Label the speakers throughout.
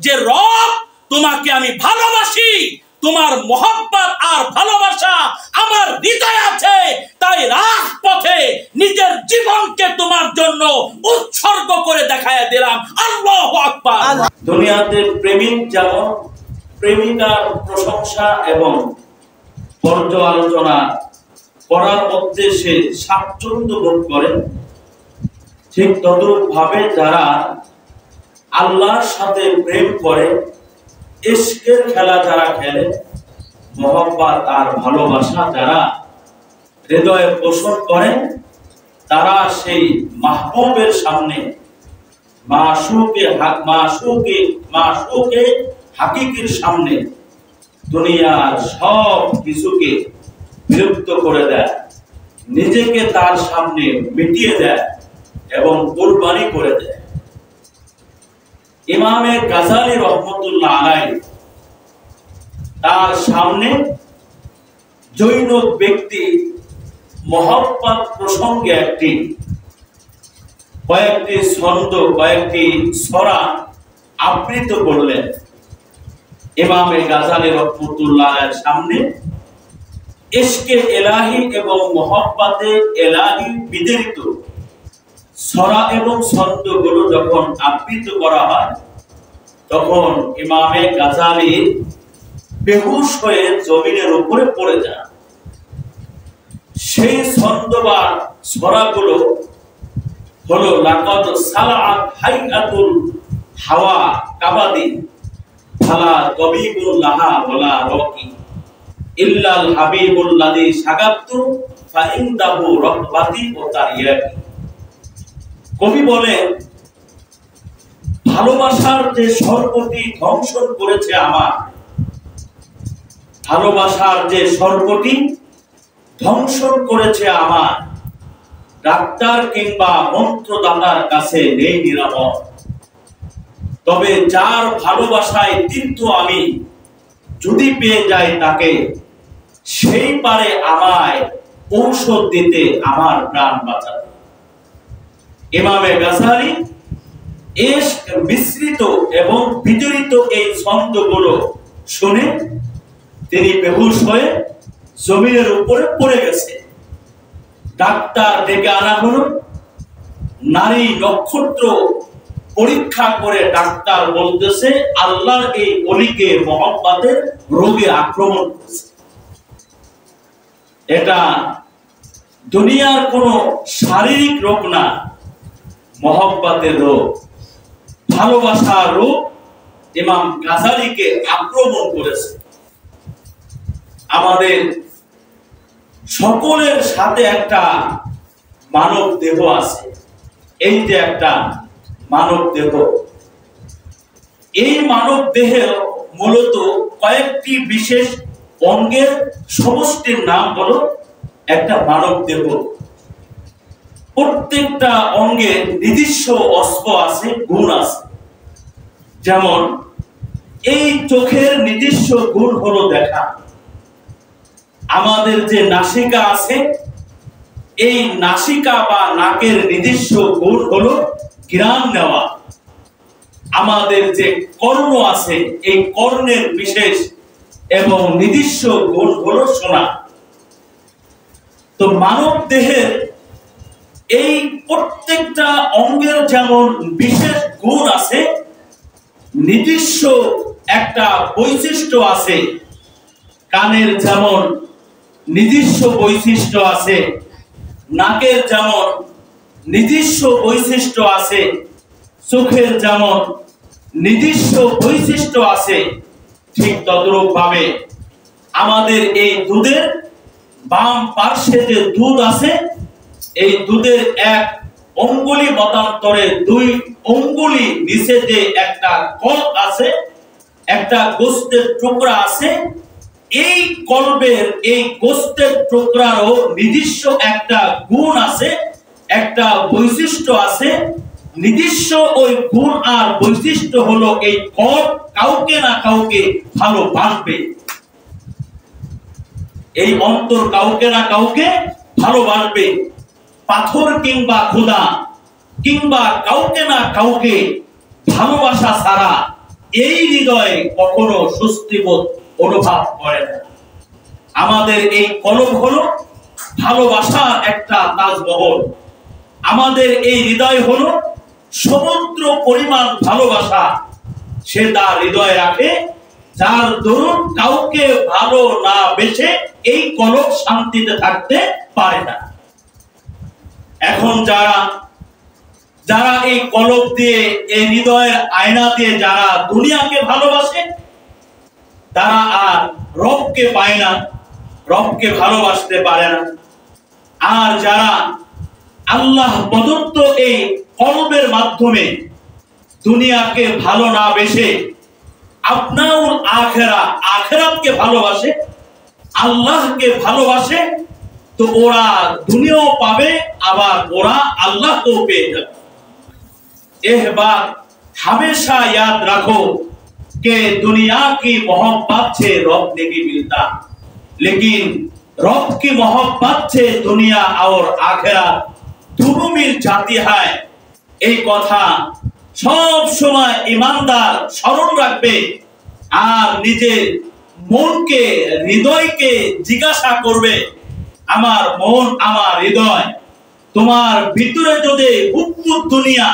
Speaker 1: যে রব তোমাকে আমি ভালোবাসি, তোমার মোহাব্বত আর ভালোবাসা আমার হৃদয়ে আছে, তাই রাজপথে নিজের জীবনকে তোমার জন্য উৎসর্গ করে দেখায় দিলাম। আল্লাহু আকবার।
Speaker 2: দুনিয়াতে প্রেমিক যেমন প্রেমিকার প্রশংসা এবং পর্যালোচনা করার মধ্যে সে স্বাচ্ছন্দ্য বোধ করে, ঠিক তদ্রূপ ভাবে যারা আল্লাহর সাথে প্রেম করে, ইশকের খেলা যারা খেলে, মোহাব্বত আর ভালোবাসা যারা হৃদয়ে পোষণ করে, তারা সেই মাহবুবের সামনে মাশউকে হাকিকির সামনে দুনিয়ার সব কিছুকে বিলুপ্ত করে দেয়, নিজেকে তার সামনে মিটিয়ে দেয় এবং কুরবানি করে দেয়। ইমামে গাজালি রহমতুল্লাহ আলাইহি তার সামনে জৈন ব্যক্তি মোহাব্বত প্রসঙ্গে কয়েকটি ছন্দ, কয়েকটি ছড়া আবৃত করলেন। ইমামে গাজালি রহমতুল্লাহ আলাইহির সামনে ইশকে ইলাহি এবং মোহাব্বতে ইলাহি বিদরিত ছড়া এবং ছন্দগুলো যখন আবৃত করা হয়, তখন ইমামে গাজালি বেহুশ হয়ে জমিনের উপরে পড়ে যান। সেই ছন্দ বা ছড়াগুলো হলো লাকাদ সালাআত হাইআতুল হাওয়া কাবাদি ফালা কবিবুল লাহা ওয়ালা রাকি ইল্লাল হাবিবুল লাযী শাগাবতু ফাইনদাহু রাহবাতি ওয়া তারিয়াকি। কবি বলেন, ভালোবাসার যে সর্বটি ধ্বংসন করেছে আমার, ভালোবাসার যে সর্বটি ধ্বংসন করেছে আমার, ডাক্তার কিংবা মন্ত্রদাতার কাছে নেই নিরাময়। তবে যার ভালোবাসায় তীর্থ আমি যদি পেয়ে যাই তাকে, সেই পারে আমায় ঔষধ দিতে, আমার প্রাণ বাঁচাতে। ইমামে গাজালি ইশক মিশ্রিত এবং বিজড়িত এই ছন্দগুলো শুনে তিনি বেহুশ হয়ে জমিনের উপরে পড়ে গেছে। ডাক্তার ডেকে আনা হলো। নারী নক্ষত্র পরীক্ষা করে ডাক্তার বলতেছে, আল্লাহর এই ওলিকে মোহাব্বতের রোগে আক্রমণ করেছে। এটা দুনিয়ার কোন শারীরিক রোগ না, মোহাব্বতের রোগ, ভালোবাসার রোগ ইমাম গাজালিকে আক্রমণ করেছে। আমাদের সকলের সাথে একটা মানব দেহ আছে। এই যে একটা মানব দেহ, এই মানব দেহের মূলত কয়েকটি বিশেষ অঙ্গের সমষ্টির নাম হলো একটা মানব দেহ। প্রত্যেকটা অঙ্গের নিজস্ব অস্ত্র আছে, গুণ আছে। যেমন এই চোখের নিজস্ব গুণ হলো দেখা। আমাদের যে নাসিকা আছে, এই নাসিকা বা নাকের নিজস্ব গুণ হলো ঘ্রাণ নেওয়া। আমাদের যে কর্ণ আছে, এই কর্ণের বিশেষ এবং নিজস্ব গুণ হলো শোনা। তো মানব দেহের এই প্রত্যেকটা অঙ্গের যেমন বিশেষ গুণ আছে, নিজস্ব একটা বৈশিষ্ট্য আছে। কানের যেমন নিজস্ব বৈশিষ্ট্য আছে, নাকের যেমন নিজস্ব বৈশিষ্ট্য আছে, চোখের যেমন নিজস্ব বৈশিষ্ট্য আছে, ঠিক তদ্রূপ ভাবে আমাদের এই দুধের বাম পার্শ্বে যে দুধ আছে, এই দুধের এক অঙ্গুলি মতান্তরে 2 অঙ্গুলি নিচে যে একটা কল্প আছে, একটা গোস্তের টুকরা আছে, এই কল্পের এই গোস্তের টুকরারও নিজস্ব একটা গুণ আছে, একটা বৈশিষ্ট্য আছে। নিজস্ব ওই গুণ আর বৈশিষ্ট্য হলো এই কল্প কাউকে না কাউকে ভালোবাসবে। এই অন্তর কাউকে না কাউকে ভালোবাসবে। পাথর কিংবা খোদা কিংবা কাউকে না কাউকে ভালোবাসা ছাড়া এই হৃদয়ে কখনো স্বস্তিবোধ অনুভব করে না। আমাদের এই কলব হলো ভালোবাসার একটা তাজমহল। আমাদের এই হৃদয় হলো সমুদ্র পরিমাণ ভালোবাসা। সে তার হৃদয়ে রাখে, যার দরুন কাউকে ভালো না বেসে এই কলব শান্তিতে থাকতে পারে না। এখন যারা এই কলব দিয়ে, এই হৃদয়ের আয়না দিয়ে যারা দুনিয়াকে ভালোবাসে, তারা আর রবকে পায় না, রবকে ভালোবাসতে পারে না। আর যারা আল্লাহ প্রদত্ত এই কলবের মাধ্যমে দুনিয়াকে ভালো না বেসে আপনার আখিরাতকে ভালোবাসে, আল্লাহকে ভালোবাসে, তো ওরা দুনিয়াও পাবে, আবার ওরা আল্লাহকেও পেয়ে যাবে। एह बात हमेशा याद रखो कि दुनिया की मोहब्बत से रब नहीं मिलता, लेकिन रब की मोहब्बत से दुनिया और आखिरत दोनों मिल जाती है। এই কথা সব সময় ইমানদার স্মরণ রাখবে আর নিজের মনকে, হৃদয়কে জিজ্ঞাসা করবে, আমার মন, আমার হৃদয়, তোমার ভিতরে যদি হুব্বুদ দুনিয়া,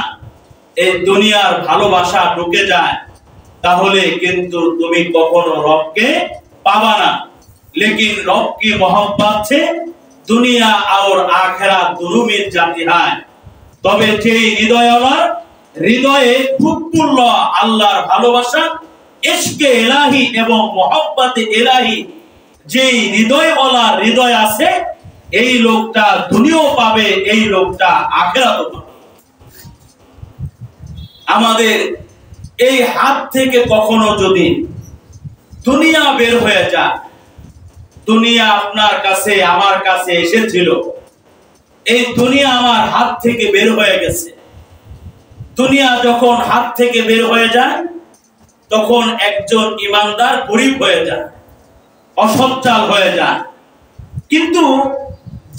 Speaker 2: এই দুনিয়ার ভালোবাসা ঢুকে যায়, তাহলে কিন্তু তুমি কখনো রবকে পাবা না। लेकिन रब की मोहब्बत से दुनिया और आखिरत दोनों मिल जाती है। তবে যে হৃদয়ওয়ালার হৃদয়ে হুব্বুল আল্লাহর ভালোবাসা, ইশকে ইলাহি এবং মুহাব্বতে ইলাহি যে হৃদয়ওয়ালার হৃদয় আছে, এই লোকটা দুনিয়াও পাবে, এই লোকটা আখিরাতও পাবে। আমাদের এই হাত থেকে কখনো যদি দুনিয়া বের হয়ে যায়, দুনিয়া আপনার কাছে আমার কাছে এসেছিল, এই দুনিয়া আমার হাত থেকে বের হয়ে গেছে। দুনিয়া যখন হাত থেকে বের হয়ে যায়, তখন একজন ইমানদার গরিব হয়ে যায়, অসচ্ছল হয়ে যায়। কিন্তু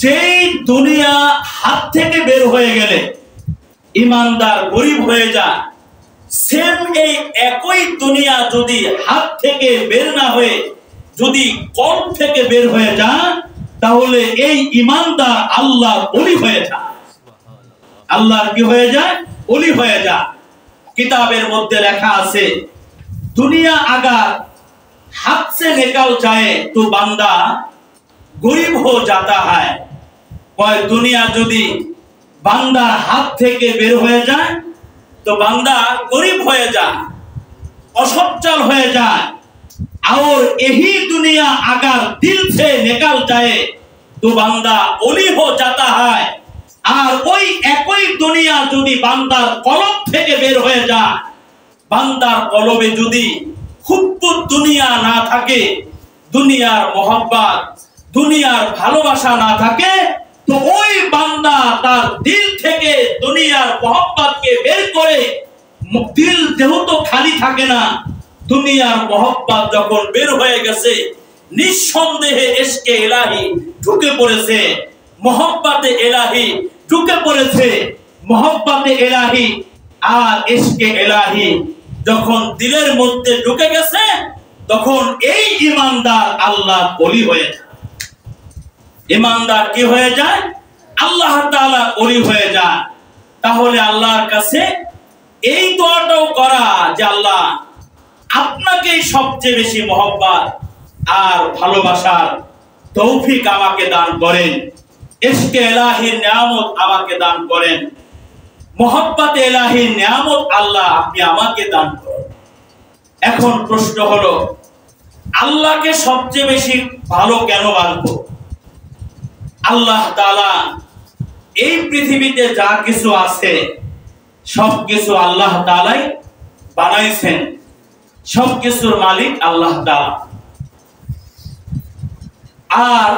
Speaker 2: যেই দুনিয়া হাত থেকে বের হয়ে গেলে ইমানদার গরিব হয়ে যায়, সেম এই একই দুনিয়া যদি হাত থেকে বের না হয়ে যদি কলব থেকে বের হয়ে যায়, তাহলে এই ইমানদার আল্লাহর ওলি হয়ে যায়। আল্লাহর কি হয়ে যায়? ওলি হয়ে যায়। কিতাবের মধ্যে লেখা আছে, দুনিয়া अगर हाथ से निकल जाए तो बंदा गरीब हो जाता है। कोई दुनिया যদি বান্দার হাত থেকে বের হয়ে যায়, तो बंदा गरीब হয়ে যায়, অসচ্ছল হয়ে যায়। और यही दुनिया अगर दिल से निकल जाए तो बंदा ओली हो जाता है। আর ওই একই দুনিয়া যদি বান্দার কলব থেকে বের হয়ে যায়, বান্দার কলবে যদি হুব্বুদ দুনিয়া না থাকে, দুনিয়ার মোহাব্বত, দুনিয়ার ভালোবাসা না থাকে, তো ওই বান্দা তার দিল থেকে দুনিয়ার মোহাব্বতকে বের করে, দিল যেহেতু খালি থাকে না, দুনিয়ার মোহাব্বত যখন বের হয়ে গেছে, নিঃসন্দেহে ইশকে ইলাহি ঢুকে পড়েছে, মোহাব্বতে ইলাহি ঢুকে পড়েছে। মোহাব্বতে ইলাহি আর ইশকে ইলাহি যখন দিলের মধ্যে ঢুকে গেছে, তখন এই ইমানদার আল্লাহর ওলি হয়ে যায়। ইমানদার কি হয়ে যায়? আল্লাহ তাআলা ওলি হয়ে যায়। তাহলে আল্লাহর কাছে এই দোয়াটাও করা যে আল্লাহ, আপনাকে সবচেয়ে বেশি মোহাব্বত আর ভালোবাসার তৌফিক আমাকে দান করেন, ইশকে ইলাহির নিয়ামত আমাকে দান করেন, মোহাব্বতে ইলাহির নিয়ামত আল্লাহ আপনি আমাকে দান করেন। এখন প্রশ্ন হলো, আল্লাহকে সবচেয়ে বেশি ভালো কেন বাসবো? আল্লাহ তাআলা এই পৃথিবীতে যা কিছু আছে সবকিছু আল্লাহ তাআলাই বানাইছেন, সবকিছুর মালিক আল্লাহ তাআলা। আর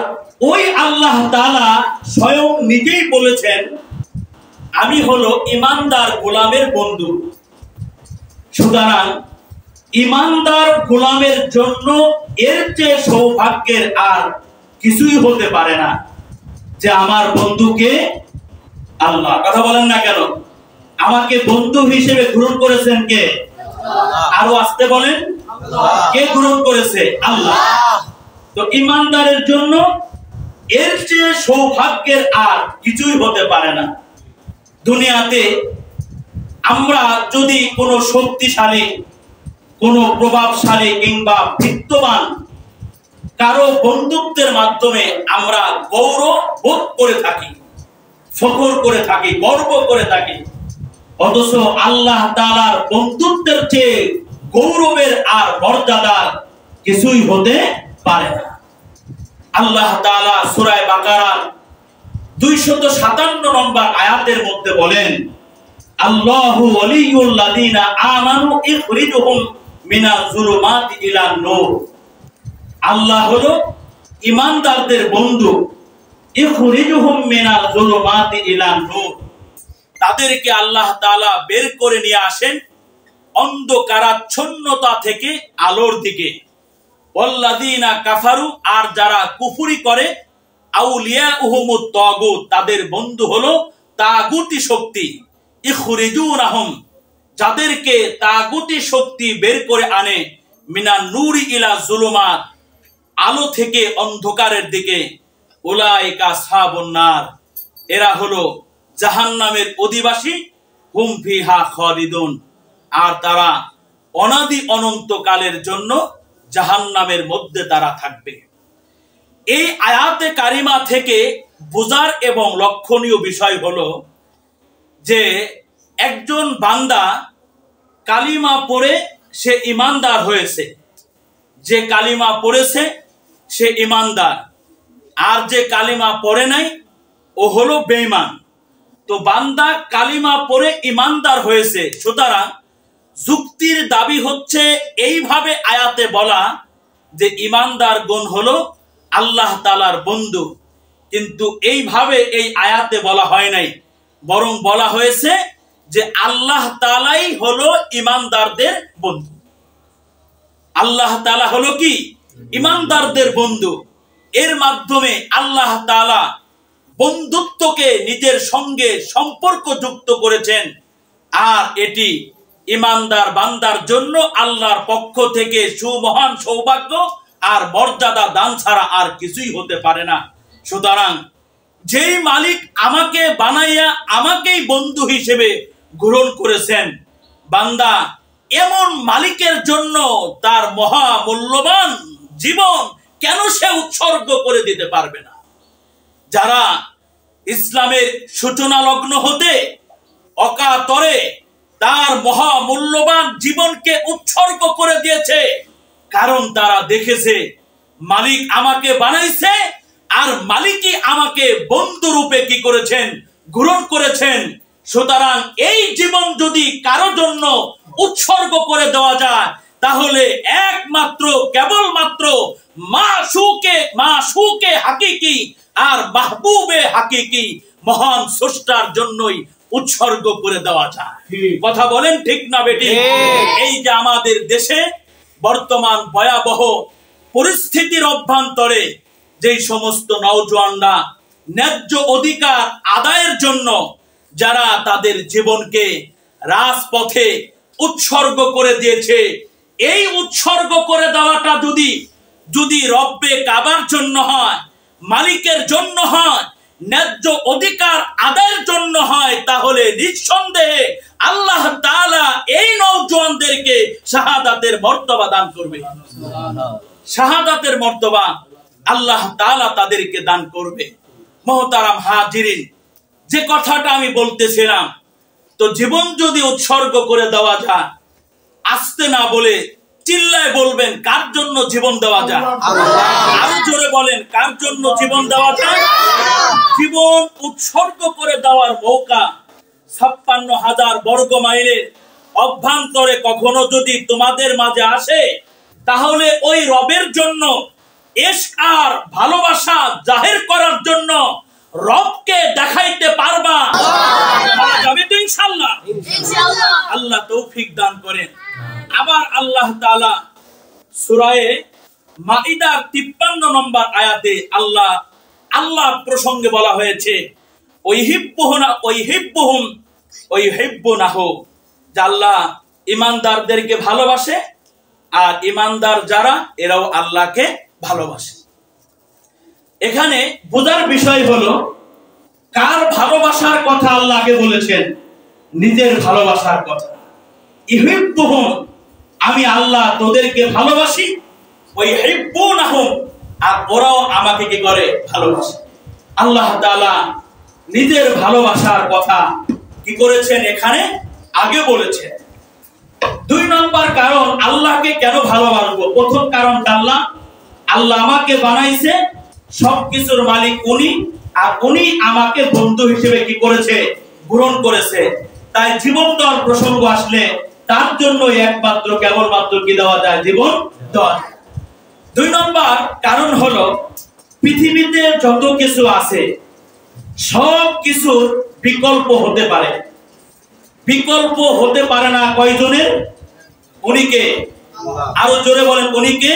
Speaker 2: ওই আল্লাহ তাআলা স্বয়ং নিজেই বলেছেন, আমি হলো ইমানদার গোলামের বন্ধু। সুতরাং ইমানদার গোলামের জন্য এর চেয়ে সৌভাগ্যের আর কিছুই হতে পারে না যে আমার বন্ধুকে আল্লাহ। কথা বলেন না কেন? আমাকে বন্ধু হিসেবে গ্রহণ করেছেন কে?
Speaker 1: আরো আসতে বলেন, কে গ্রহণ করেছে? আল্লাহ। তো ইমানদারের জন্য এর চেয়ে সৌভাগ্যের আর কিছুই হতে পারে না। দুনিয়াতে আমরা যদি কোনো শক্তিশালী, কোনো প্রভাবশালী কিংবা বিত্তবান কারো বন্ধুত্বের মাধ্যমে আমরা গৌরব বোধ করে থাকি, ফখর করে থাকি, গর্ব করে থাকি, অথচ আল্লাহ তাআলার বন্ধুত্বের চেয়ে গৌরবের আর মর্যাদার কিছুই হতে পারে না। আল্লাহ তাআলা সূরা বাকারার 257 নম্বর আয়াতের মধ্যে বলেন, আল্লাহু ওয়ালিয়ুল লাযিনা আমানু ইখরিজুহুম মিনাজ যুলুমাতি ইলান নূর। আল্লাহ হলো ঈমানদারদের বন্ধু। ইখরিজুহুম মিনাজ যুলুমাতি ইলান নূর, তাদেরকে আল্লাহ তাআলা বের করে নিয়ে আসেন অন্ধকারাচ্ছন্নতা থেকে আলোর দিকে। ওয়াল্লাযিনা কাফারু, আর যারা কুফরি করে, আউলিয়াউহুমুত তাগুত, তাদের বন্ধু হলো তাগুতি শক্তি। ইখরিজুনাহুম, যাদেরকে তাগুতি শক্তি বের করে আনে, মিনান নূরি ইলা যুলুমাত, আলো থেকে অন্ধকারের দিকে। উলাইকা আসহাবুন নার, এরা হলো জাহান্নামের অধিবাসী। হুম ফিহা খালিদুন, আর তারা অনাদি অনন্তকালের জন্য জাহান্নামের মধ্যে তারা থাকবে। এই আয়াতে কারিমা থেকে বুঝার এবং লক্ষণীয় বিষয় হলো যে একজন বান্দা কালিমা পড়ে সে ঈমানদার হয়েছে, যে কালিমা পড়েছে সে ঈমানদার, আর যে কালিমা পড়ে নাই ও হলো বেঈমান। তো বান্দা কালিমা পড়ে ঈমানদার হয়েছে, সুতরাং যুক্তির দাবি হচ্ছে এইভাবে আয়াতে বলা যে ঈমানদার গণ হলো আল্লাহ তাআলার বন্ধু, কিন্তু এইভাবে এই আয়াতে বলা হয় নাই, বরং বলা হয়েছে যে আল্লাহ তাআলাই হলো ঈমানদারদের বন্ধু। আল্লাহ তাআলা হলো কি? ঈমানদারদের বন্ধু। এর মাধ্যমে আল্লাহ তাআলা বন্ধুত্বকে নিজের সঙ্গে সম্পর্ক যুক্ত করেছেন, আর এটি ঈমানদার বান্দার জন্য আল্লাহর পক্ষ থেকে সুমহান সৌভাগ্য আর মর্যাদা দান ছাড়া আর কিছুই হতে পারে না। সুতরাং যেই মালিক আমাকে বানাইয়া আমাকেই বন্ধু হিসেবে গ্রহণ করেছেন, বান্দা এমন মালিকের জন্য তার মহা মূল্যবান জীবন কেন সে উৎসর্গ করে দিতে পারবে না? যারা ইসলামের সূচনা লগ্ন হতে অকাতরে তার মহা মূল্যবান জীবনকে উৎসর্গ করে দিয়েছে, কারণ তারা দেখেছে মালিক আমাকে বানাইছে, আর মালিকই আমাকে বন্ধু রূপে কি করেছেন? গ্রহণ করেছেন। সুতরাং এই জীবন যদি কারো জন্য উৎসর্গ করে দেওয়া যায়, তাহলে একমাত্র কেবলমাত্র মাশুকে হাকিকি আর মাহবুবে হাকিকি মহান স্রষ্টার জন্যই উৎসর্গ করে দেওয়া যায়। কথা বলেন ঠিক না বেটি? এই যে আমাদের দেশে বর্তমান ভয়াবহ পরিস্থিতির অভ্যন্তরে যেই সমস্ত নওজোয়ানরা ন্যায্য অধিকার আদায়ের জন্য যারা তাদের জীবনকে রাজপথে উৎসর্গ করে দিয়েছে, এই উৎসর্গ করে দেওয়াটা যদি রব্বে কাবার জন্য হয়, মালিকের জন্য হয়, ন্যায্য অধিকার আদায়ের জন্য হয়, তাহলে নিঃসন্দেহে আল্লাহ তাআলা এই নওজোয়ানদেরকে শাহাদাতের মর্তবা দান করবে। শাহাদাতের মর্তবা আল্লাহ তাআলা তাদেরকে দান করবে। মুহতারাম হাজিরিন, যে কথাটা আমি বলতেছিলাম, তো জীবন যদি উৎসর্গ করে দেওয়া যায়, আস্তে না বলে চিল্লায় বলবেন কার জন্য জীবন দেওয়া যায়? আরো জোরে বলেন, কার জন্য জীবন দেওয়া যায়? জীবন উৎসর্গ করে দেওয়ার মৌকা 56,000 বর্গ মাইলের অভ্যন্তরে কখনো যদি তোমাদের মাঝে আসে, তাহলে ওই রবের জন্য ইশক আর ভালোবাসা জাহির করার জন্য রবকে দেখাইতে পারবা? যাবে তো ইনশাআল্লাহ। আল্লাহ তৌফিক দান করেন। আবার আল্লাহ তাআলা সূরা মাইদার 53 নম্বর আয়াতে আল্লাহ প্রসঙ্গে বলা হয়েছে, ওয়াইহিব্বুহুম ওয়াইহিব্বুনাহু, যে আল্লাহ ইমানদারদেরকে ভালোবাসে, আর ইমানদার যারা এরাও আল্লাহকে ভালোবাসে। এখানে বোঝার বিষয় হলো কার ভালোবাসার কথা আল্লাহ আগে বলেছেন? নিজের ভালোবাসার কথা। ইউহিব্বুহুম, আমি আল্লাহ তোদেরকে ভালোবাসি, ওই ইউহিব্বুনাহুম, আর ওরাও আমাকে কি করে? ভালোবাসে। আল্লাহ তাআলা নিজের ভালোবাসার কথা কি করেছেন? এখানে আগে বলেছেন। 2 নম্বর কারণ আল্লাহকে কেন ভালোবাসবো। প্রথম কারণ আল্লাহ আমাকে বানাইছে, সবকিছুর মালিক উনি, আর উনি আমাকে বন্ধু হিসেবে কি করেছে? গ্রহণ করেছে। তাই জীবন দেওয়ার প্রসঙ্গ আসলে তার জন্য একমাত্র কেবলমাত্র কি দেওয়া যায়? জীবন দেওয়া যায়। 2 নম্বর কারণ হলো পৃথিবীতে যত কিছু আছে সব কিছুর বিকল্প হতে পারে। বিকল্প হতে পারে না কয়জনের? উনিকে। আরো জোরে বলেন, উনিকে।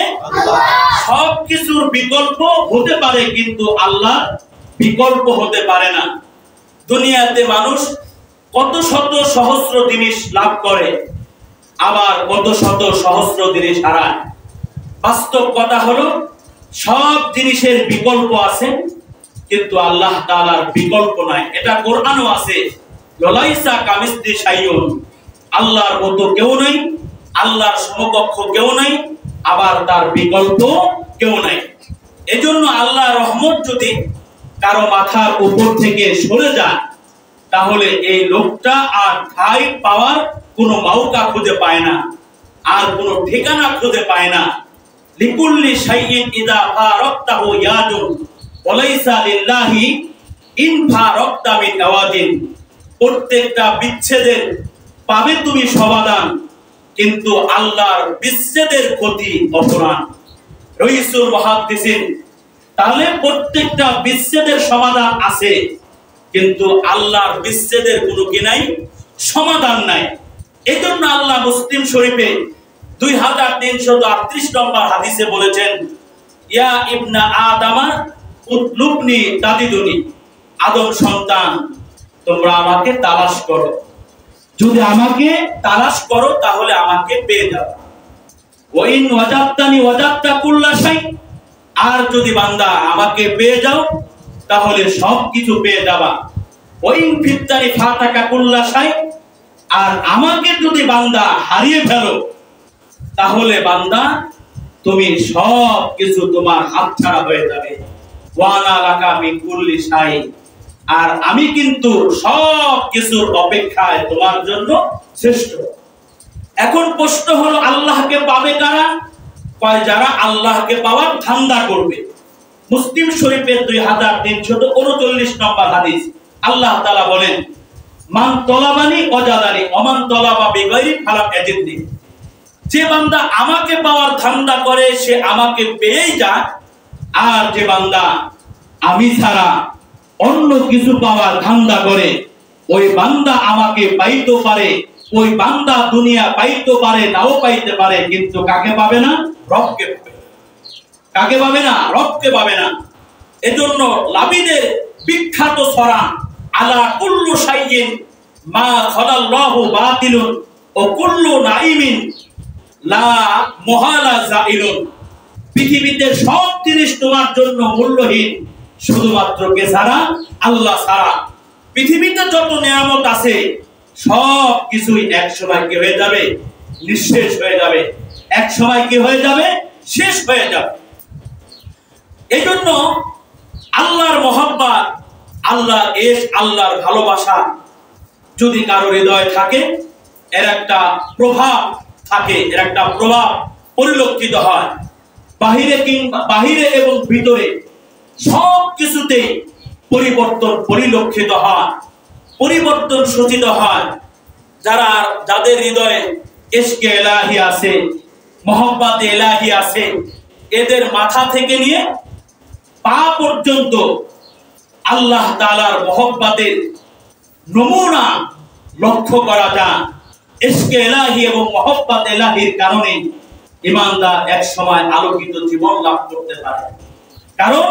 Speaker 1: সব কিছুর বিকল্প হতে পারে, কিন্তু আল্লাহ বিকল্প হতে পারে না। দুনিয়াতে মানুষ কত শত সহস্র জিনিস লাভ করে, আবার কত শত সহস্র জিনিস হারায়। বাস্তব কথা হলো সব জিনিসের বিকল্প আছে, কিন্তু আল্লাহ তাআলার বিকল্প নাই। এটা কোরআনও আছে, লাইসা কামিসলি শাইউন, আল্লাহর মতো কেউ নাই, আল্লাহর সমকক্ষ কেউ নাই, আবার তার বিকল্প কেউ নাই। এজন্য আল্লাহর রহমত যদি কারো মাথার উপর থেকে সরে যায়, তাহলে এই লোকটা আর ঠাঁই পাওয়ার কোনো মাউকা খুঁজে পায় না, আর কোনো ঠিকানা খুঁজে পায় না। লিকুল্লি শাইইন ইযা ফারাক্তাহু ইয়াদুন ওয়ালাইসা লিল্লাহি ইন ফারাক্তা মিন আওয়াদিন, প্রত্যেকটা বিচ্ছেদের পাবে তুমি সমাধান, কিন্তু আল্লাহর বিচ্ছেদের ক্ষতি অপরাধ। রইসুল মুহাদ্দিসিন, তাহলে প্রত্যেকটা বিচ্ছেদের সমাধান আছে, কিন্তু আল্লাহর বিচ্ছেদের কোনো কি নাই? সমাধান নাই। এজন্য আল্লাহ মুসলিম শরীফে 2338 নম্বর হাদিসে বলেছেন, ইয়া ইবনা আদামা উতলুবনি তাজিদুনি, আদম সন্তান তোমরা আমাকে তালাশ করো, যদি আমাকে তালাশ করো তাহলে আমাকে পেয়ে যাবে। ওয়াইন ওয়াজাবতানি ওয়াজাবতা কুল্লা শাই, আর যদি বান্দা আমাকে পেয়ে যাও তাহলে সব কিছু পেয়ে যাবা। ওয়াইন ফিত্তানি ফাতাকা কুল্লা শাই, আর আমাকে যদি বান্দা হারিয়ে ফেলো তাহলে বান্দা তুমি সব কিছু তোমার হাতছাড়া হয়ে যাবে। ওয়ানা লাকা মিন কুল্লি শাই, আর আমি কিন্তু সব কিছুর অপেক্ষায় তোমার জন্য শ্রেষ্ঠ। এখন প্রশ্ন হলো আল্লাহকে পাবে কারা? কয় যারা আল্লাহকে পাওয়ার ধান্দা করবে। মুসলিম শরীফের 2339 নম্বর হাদিস, আল্লাহ তাআলা বলেন, মান তলাবানি ওয়াজাদানি ওমান তলাবা বিগাইরি ফালাম ইয়াজিদনি, যে বান্দা আমাকে পাওয়ার ধান্দা করে সে আমাকে পেয়েই যায়, আর যে বান্দা আমি ছাড়া অন্য কিছু পাওয়ার ধান্দা করে ওই বান্দা আমাকে পাইতে পারে, ওই বান্দা দুনিয়া পাইতে পারে নাও পাইতে পারে, কিন্তু কাকে পাবে না? রবকে পাবে। কাকে পাবে না? রবকে পাবে না। এজন্য লাবিদের বিখ্যাত সূরা আলা কুল্লু শাইইন মা খালাল্লাহু বাতিলুন ও কুল্লু নাইমিন লা মুহালা জাইলুন, পৃথিবীতে সব জিনিস তোমার জন্য মূল্যহীন, শুধুমাত্র কে ছাড়া? আল্লাহ ছাড়া। পৃথিবীতে যত নিয়ামত আছে সব কিছুই এক সময় কি হয়ে যাবে? নিঃশেষ হয়ে যাবে। এক সময় কি হয়ে যাবে? শেষ হয়ে যাবে। এইজন্য আল্লাহর মহব্বত, আল্লাহর ইশক, আল্লাহর ভালোবাসা যদি কারো হৃদয়ে থাকে, এর একটা প্রভাব থাকে, এর একটা প্রভাব পরিলক্ষিত হয় বাহিরে এবং ভিতরে, সব কিছুতে পরিবর্তন পরিলক্ষিত হয়, পরিবর্তন সূচিত হয়। যাদের হৃদয়ে ইশকে ইলাহি আছে, মহব্বতে ইলাহি আছে, এদের মাথা থেকে নিয়ে পা পর্যন্ত আল্লাহ তাআলার মহব্বতের নমুনা লক্ষ্য করা যায়। ইশকে ইলাহি এবং মহব্বতে ইলাহির কারণে ঈমানদার এক সময় আলোকিত জীবন লাভ করতে পারে। কারণ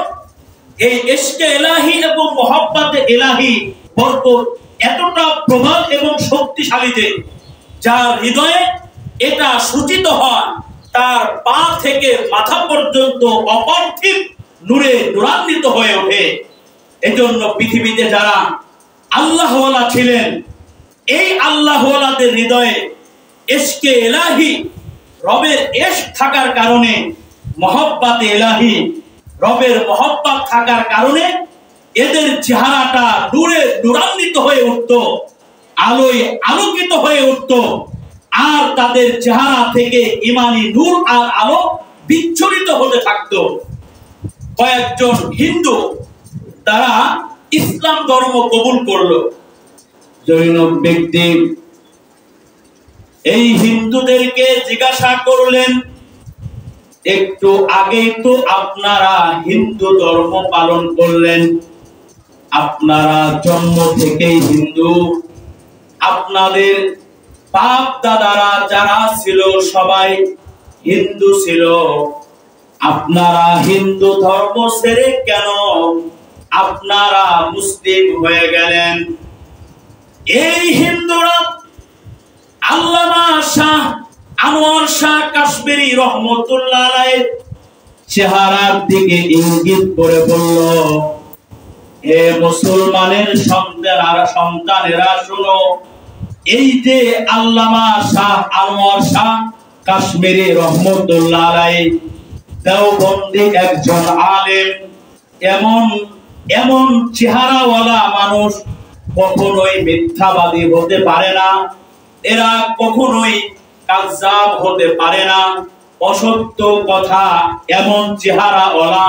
Speaker 1: এই ইশকে ইলাহি এবং মহব্বতে ইলাহি বরকত এতটা প্রবল এবং শক্তিশালী যার হৃদয়ে এটা সূচিত হয় তার পা থেকে মাথা পর্যন্ত অপার্থিব নূরে নূরান্বিত হয়ে ওঠে। এজন্য পৃথিবীতে যারা আল্লাহওয়ালা ছিলেন, এই আল্লাহওয়ালাদের হৃদয়ে ইশকে ইলাহি, রবের ইশক থাকার কারণে, মহব্বতে ইলাহি, রবের মহব্বত থাকার কারণে এদের চেহারাটা নূরে নূরান্বিত হয়ে উঠত, আলোয় আলোকিত হয়ে উঠত, আর তাদের চেহারা থেকে ইমানি নূর আর আলো বিচ্ছুরিত হতে থাকত। কয়েকজন হিন্দু তারা ইসলাম ধর্ম কবুল করলো। জৈনব ব্যক্তি এই হিন্দুদেরকে জিজ্ঞাসা করলেন, একটু আগেই তো আপনারা হিন্দু ধর্ম পালন করলেন, আপনারা জন্ম থেকেই হিন্দু, আপনাদের বাপ দাদারা যারা ছিল সবাই হিন্দু ছিল, আপনারা হিন্দু ধর্ম ছেড়ে কেন আপনারা মুসলিম হয়ে গেলেন? এই হিন্দুরা আল্লামা শাহ আনোয়ার শাহ কাশ্মীরি রহমতুল্লাহ আলাইহির চেহারার দিকে ইঙ্গিত করে বলল, হে মুসলমানের সন্তানেরা শোনো, এই যে আল্লামা শাহ আনোয়ার শাহ কাশ্মীরি রহমতুল্লাহ আলাইহি দেওবন্দি একজন আলেম, এমন চেহারাওয়ালা মানুষ কখনোই মিথ্যাবাদী হতে পারে না, এরা কখনোই কাযযাব হতে পারে না, অসত্য কথা এমন চেহারাওয়ালা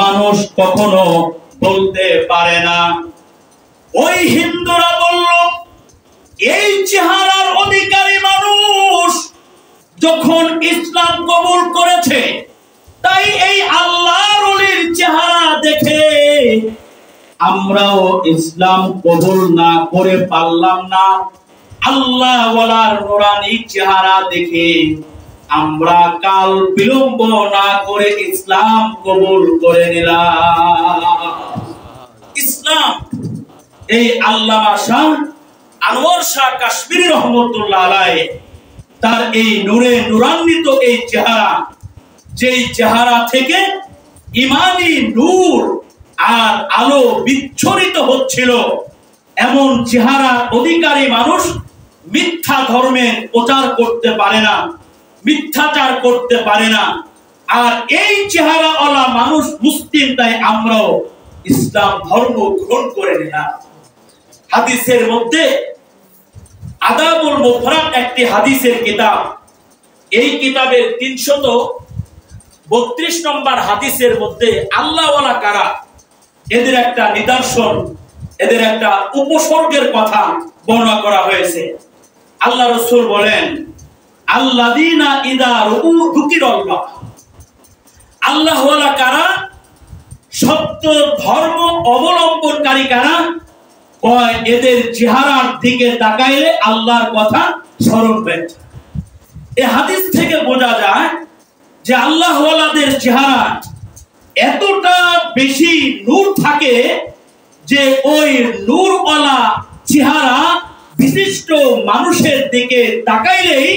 Speaker 1: মানুষ কখনো বলতে পারে না। ওই হিন্দুরা বলল, এই চেহারার অধিকারী মানুষ যখন ইসলাম কবুল করেছে, তাই এই আল্লাহর ওলির চেহারা দেখে আমরাও ইসলাম কবুল না করে পারলাম না, আল্লাহ ওয়ালার নূরানি চেহারা দেখে আমরা কাল বিলম্ব না করে ইসলাম কবুল করে নিলাম। ইসলাম এই আল্লামা শাহ আনোয়ার শাহ কাশ্মীরি রহমতুল্লাহ আলাইহি তার এই নূরে নূরান্বিত এই চেহারা, যেই চেহারা থেকে ইমানি নূর আর আলো বিচ্ছুরিত হচ্ছিল, এমন চেহারা অধিকারী মানুষ মিথ্যা ধর্মের প্রচার করতে পারে না, মিথ্যাচার করতে পারে না। আর এই চেহারাওয়ালা মানুষ মুসলিম, তাই আমরাও ইসলাম ধর্ম গ্রহণ করে নিলাম। হাদিসের মধ্যে আদাবুল মুফরাদ একটি হাদিসের কিতাব, এই কিতাবের 332 নম্বর হাদিসের মধ্যে আল্লাহওয়ালা কারা, এদের একটা নিদর্শন, এদের একটা উপসর্গের কথা বর্ণনা করা হয়েছে। আল্লাহ রাসূল বলেন, আল্লাযীনা ইযা যুকিরাল্লাহ, আল্লাহওয়ালা কারা, সত্য ধর্ম অবলম্বনকারী কারা, এদের চেহারার দিকে তাকাইলে আল্লাহর কথা স্মরণ হয়ে যায়। এই হাদিস থেকে বোঝা যায় যে আল্লাহওয়ালাদের চেহারা এতটা বেশি নূর থাকে যে ওই নূরওয়ালা চেহারা বিশিষ্ট মানুষের দিকে তাকাইলেই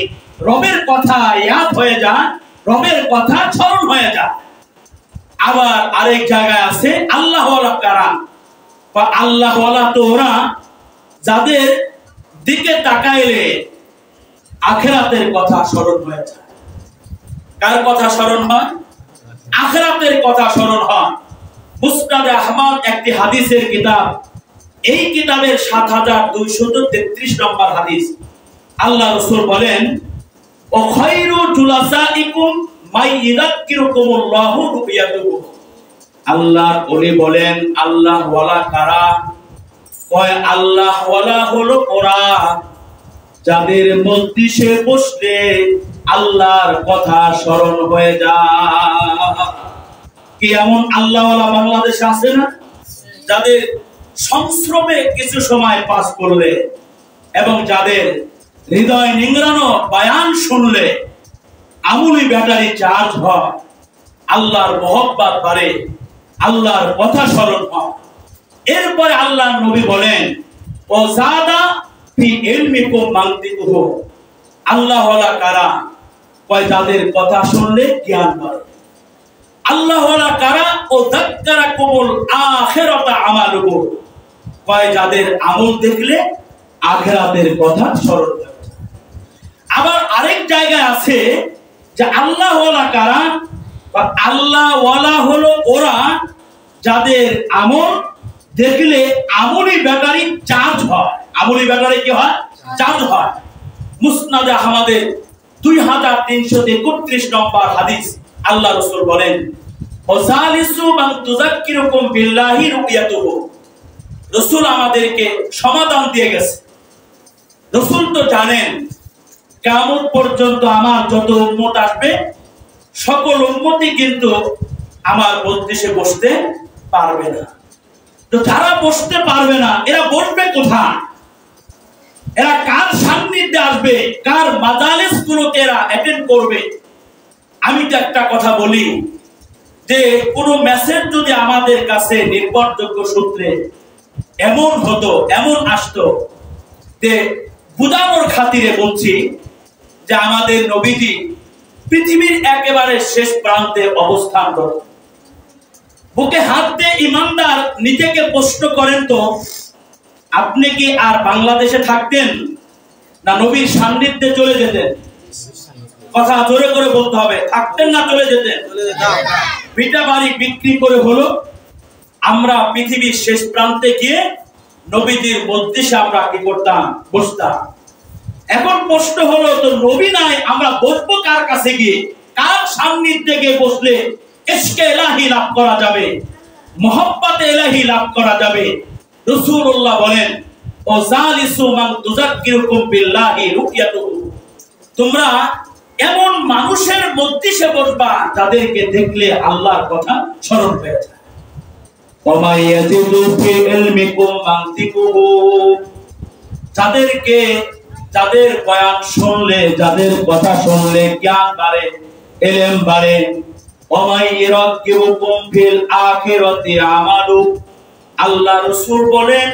Speaker 1: রবের কথা ইয়াদ হয়ে যায়, রবের কথা স্মরণ হয়ে যায়। আবার আরেক জায়গায় আছে আল্লাহওয়ালা কারা, বা আল্লাহওয়ালা তো ওরা যাদের দিকে তাকাইলে আখিরাতের কথা স্মরণ হয়ে যায়। কার কথা স্মরণ হয়? আখিরাতের কথা স্মরণ হয়। মুসনাদে আহমদ একটি হাদিসের কিতাব, এই কিতাবের 7233 নম্বর হাদিস। আল্লাহ রাসূল বলেন, ও খায়রু জুলাসাইকুম মাই ইয়াযকিরুকুমুল্লাহু রুবিয়াতুহু। আল্লাহর ওলি বলেন, আল্লাহওয়ালা কারা? কয় আল্লাহওয়ালা হলো ওরা যাদের মজলিসে বসলে আল্লাহর কথা স্মরণ হয়ে যায়। কি এমন আল্লাহওয়ালা বাংলাদেশে আছে না, যাদের সংশ্রমে কিছু সময় পাস করলে এবং যাদের হৃদয় নিংড়ানো বয়ান শুনলে আমুলি ব্যাটারি চার্জ হয়, আল্লাহর মহব্বত বাড়ে, আল্লাহর কথা স্মরণ হয়। এরপরে আল্লাহর নবী বলেন, ও জাদা ফি ইলমিকুম মানতিকুহু,
Speaker 2: আল্লাহওয়ালা কারা? কয় যাদের কথা শুনলে জ্ঞান বাড়ে। আল্লাহওয়ালা কারা? ও যাক্কারাকুমুল আখিরাতা আমালুহু, কয় যাদের আমল দেখলে আখিরাতের কথা স্মরণ থাকে। আবার আরেক জায়গায় আছে যে আল্লাহওয়ালা কারা? বা আল্লাহওয়ালা হলো ওরা যাদের আমল দেখলে আমলি ব্যাটারি চার্জ হয়। আমলি ব্যাটারি কি হয়? চার্জ হয়। মুসনাদে আহমদের 2333 নম্বর হাদিস, আল্লাহ রাসূল বলেন, ওয়াসালিসু মান তুযাক্কিরুকুম বিল্লাহি রুয়াতুহু। রাসূল আমাদেরকে সমাধান দিয়ে গেছে। রাসূল তো জানেন কিয়ামত পর্যন্ত আমার যত উম্মত আসবে সকল উম্মতই কিন্তু আমার মজলিসে বসতে পারবে না। তো যারা বসতে পারবে না এরা বসবে কোথায়? এরা কার সান্নিধ্যে আসবে? কার মাজালিস গুলোতে এরা অ্যাটেন্ড করবে? আমি তো একটা কথা বলি যে কোনো মেসেজ যদি আমাদের কাছে নির্ভরযোগ্য সূত্রে এমন হতো, এমন আসতো, যে বুঝানোর খাতিরে বলছি যে আমাদের নবীজি পৃথিবীর একেবারে শেষ প্রান্তে অবস্থান করত, বুকে হাত দিয়ে ইমানদার নিজেকে প্রশ্ন করেন তো আপনি কি আর বাংলাদেশে থাকতেন না নবীর সান্নিধ্যে চলে যেতেন? কথা জোরে করে বলতে হবে। থাকতেন না চলে যেতেন? ভিটা বাড়ি বিক্রি করে হলো আমরা পৃথিবীর শেষ প্রান্তে গিয়ে নবীজির মজলিসে আমরা কি করতাম? বসতাম। এখন প্রশ্ন হলো, তো নবী নাই, আমরা বসবো কার কাছে গিয়ে? কার সান্নিধ্যে গিয়ে বসলে ইশকে ইলাহি লাভ করা যাবে, মুহাব্বতে ইলাহি লাভ করা যাবে? রাসূলুল্লাহ বলেন, ও জালিসু মান তুযাক্কিরুকুম বিল্লাহি রুয়াতুহু, তোমরা এমন মানুষের মজলিসে বসবা যাদেরকে দেখলে আল্লাহর কথা স্মরণ হয়ে যায়। ওয়া ইয়াজিদু ফি ইলমিকুম মানতিকুহু, যাদেরকে যাদের বয়ান শুনলে, যাদের কথা শুনলে জ্ঞান বাড়ে, ইলম বাড়ে। ওয়া মাইয়ারাকিবুকুম ফিল আখিরাতি আমালু, আল্লাহ রাসূল বলেন